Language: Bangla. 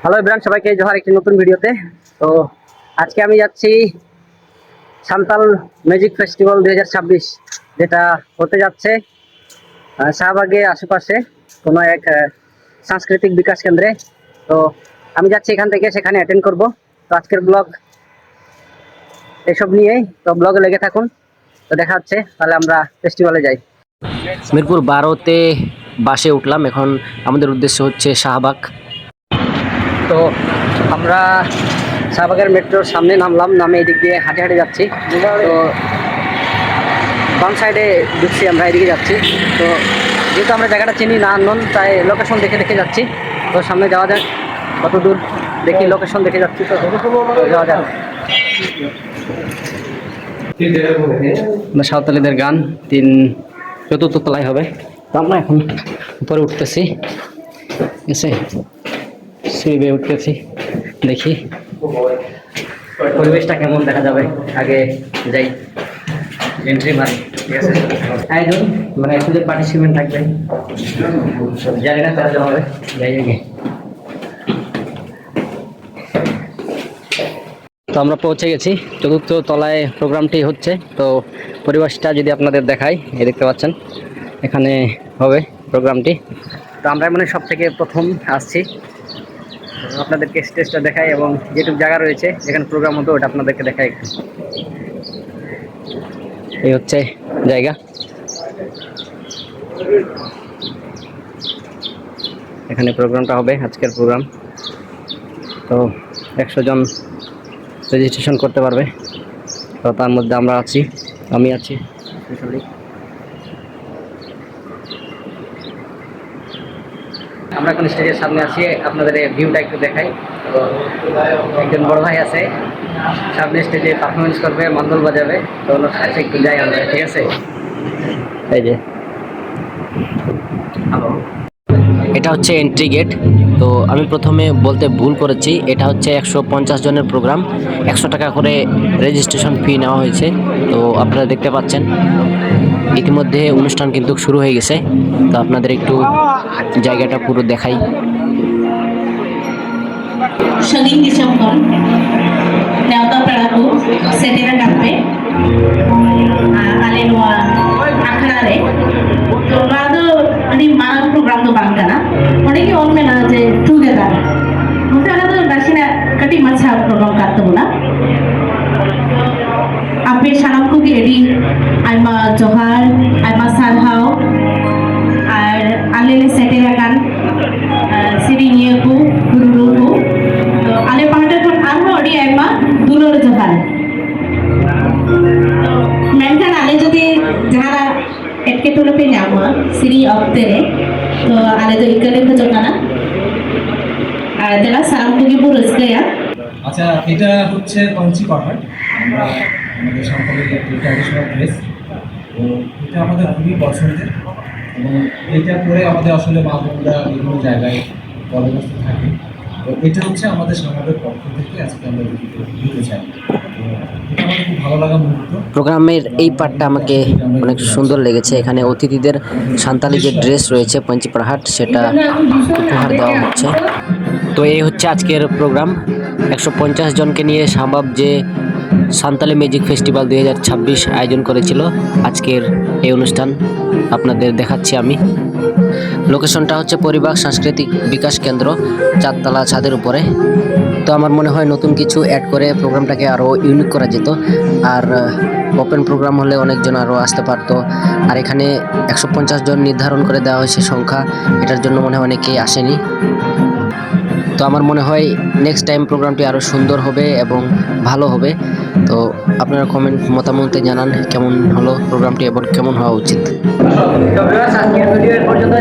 হ্যালো এভরিওয়ান, সবাইকে জোহার একটি নতুন ভিডিওতে। তো আজকে আমি যাচ্ছি সান্তাল ম্যাজিক ফেস্টিভ্যাল 2026, যেটা হতে যাচ্ছে শাহবাগের আশেপাশে কোনো এক সাংস্কৃতিক বিকাশ কেন্দ্রে। তো আমি যাচ্ছি এখান থেকে সেখানে অ্যাটেন্ড করব। তো আজকের ব্লগ এসব নিয়েই, তো ব্লগে লেগে থাকুন। তো দেখা হচ্ছে, তাহলে আমরা ফেস্টিভ্যালে যাই। মিরপুর 12-তে বাসে উঠলাম, এখন আমাদের উদ্দেশ্য হচ্ছে শাহবাগ। তো আমরা শাহবাগের মেট্রোর সামনে নামলাম, নামে এদিক দিয়ে হাঁটে হাঁটে যাচ্ছি। তো বাম সাইডে ঢুকছি, আমরা এদিকে যাচ্ছি। তো যেহেতু আমরা জায়গাটা চিনি না, আননোন, তাই লোকেশন দেখে দেখে যাচ্ছি। তো সামনে যাওয়া যাক, কত দূর দেখি লোকেশন দেখে যাচ্ছি। তো যাওয়া যাক। সাঁওতালিদের গান 4th তলায় হবে। তো আমরা এখন উপরে উঠতেছি, এসে সিঁড়ি বেয়ে উঠতেছি, দেখি পরিবেশটা কেমন দেখা যাবে। আগে যাই, এন্ট্রি মারি, ঠিক আছে। আয়োজন মানে একটু যে পার্টিসিপেন্ট থাকবে, জানি না কারা হবে, যাই আগে। তো আমরা পৌঁছে গেছি, 4th তলায় প্রোগ্রামটি হচ্ছে। তো পরিবেশটা যদি আপনাদের দেখাই, এই দেখতে পাচ্ছেন, এখানে হবে প্রোগ্রামটি। তো আমরা মানে সব থেকে প্রথম আসছি, আপনাদেরকে স্টেজটা দেখাই এবং যেটুকু জায়গা রয়েছে যেখানে প্রোগ্রাম হতো ওটা আপনাদেরকে দেখাই একটু। এই হচ্ছে জায়গা, এখানে প্রোগ্রামটা হবে, আজকের প্রোগ্রাম। তো 100 জন রেজিস্ট্রেশন করতে পারবে। তো তার মধ্যে আমরা আছি, আমি আছি স্পেশালি। আমরা এখন স্টেজের সামনে আছি, আপনাদের ভিউটা একটু দেখাই। তো একজন বড় ভাই আছে সামনে, স্টেজে পারফরমেন্স করবে, মান্দল বাজাবে। তো ওনার কাছে একটু যাই আমরা, ঠিক আছে। এই যে এটা হচ্ছে এন্ট্রি গেট। তো আমি প্রথমে বলতে ভুল করেছি, এটা হচ্ছে 150 জনের প্রোগ্রাম, 100 টাকা করে রেজিস্ট্রেশন ফি নেওয়া হয়েছে। তো আপনারা দেখতে পাচ্ছেন ইতিমধ্যে অনুষ্ঠান কিন্তু শুরু হয়ে গেছে। তো আপনাদের একটু জায়গাটা পুরো দেখাই। Shaling Disyamkon, Nauta Pralaku, Setera Kape, Alenua, Akanare, Tornado, and in Mana program to Bangana, what do you all manage together? Mutana Rashina Kati Macha program Katuna. Ape Shanamku Gedi, I'm a Johar, I'm a Salhao, Alele Setera Kan, Siri Nieku, Guru. Ale pahatar kon arho odi aima dulor johar menkan ale jodi jahara etke tole pe nyama siri optere to ale do ikale ko jogana আর দেলা সালাম কুগি পুরস গয়া। আচ্ছা, এটা হচ্ছে পঞ্চি পাহাড়, আমরা আমাদের সম্পর্কে ট্র্যাডিশনাল ড্রেস। তো এটা আমাদের খুবই পছন্দের, এবং এটা পরে আমাদের আসলে মা বোনরা বিভিন্ন জায়গায় কর্মব্যস্ত থাকে। তো এটা হচ্ছে আমাদের সমাজের পক্ষ থেকে আজকে আমরা দিতে চাই। তো এটা আমাদের খুব ভালো লাগা মুহূর্ত। প্রোগ্রামের এই পার্টটা আমাকে অনেক সুন্দর লেগেছে। এখানে অতিথিদের সান্তালি যে ড্রেস রয়েছে পঞ্চি পাহাড়, সেটা উপহার দেওয়া হচ্ছে। তো এই হচ্ছে আজকের প্রোগ্রাম, 150 জনকে নিয়ে শাহবাগ যে সান্তালি ম্যাজিক ফেস্টিভ্যাল 2026 আয়োজন করেছিল। আজকের এই অনুষ্ঠান আপনাদের দেখাচ্ছি আমি। লোকেশনটা হচ্ছে পরিবার সাংস্কৃতিক বিকাশ কেন্দ্র, 4 তলা ছাদের উপরে। তো আমার মনে হয় নতুন কিছু অ্যাড করে প্রোগ্রামটাকে আরও ইউনিক করা যেত, আর ওপেন প্রোগ্রাম হলে অনেকজন আরও আসতে পারতো। আর এখানে 150 জন নির্ধারণ করে দেওয়া হয়েছে সংখ্যা, এটার জন্য মনে হয় অনেকেই আসেনি। তো আমার মনে হয় নেক্সট টাইম প্রোগ্রামটি আরও সুন্দর হবে এবং ভালো হবে। তো আপনারা কমেন্ট মতামতে জানান কেমন হলো প্রোগ্রামটি এবং কেমন হওয়া উচিত। তো ভিউয়ার্স, আজকের ভিডিও এর পর্যন্ত।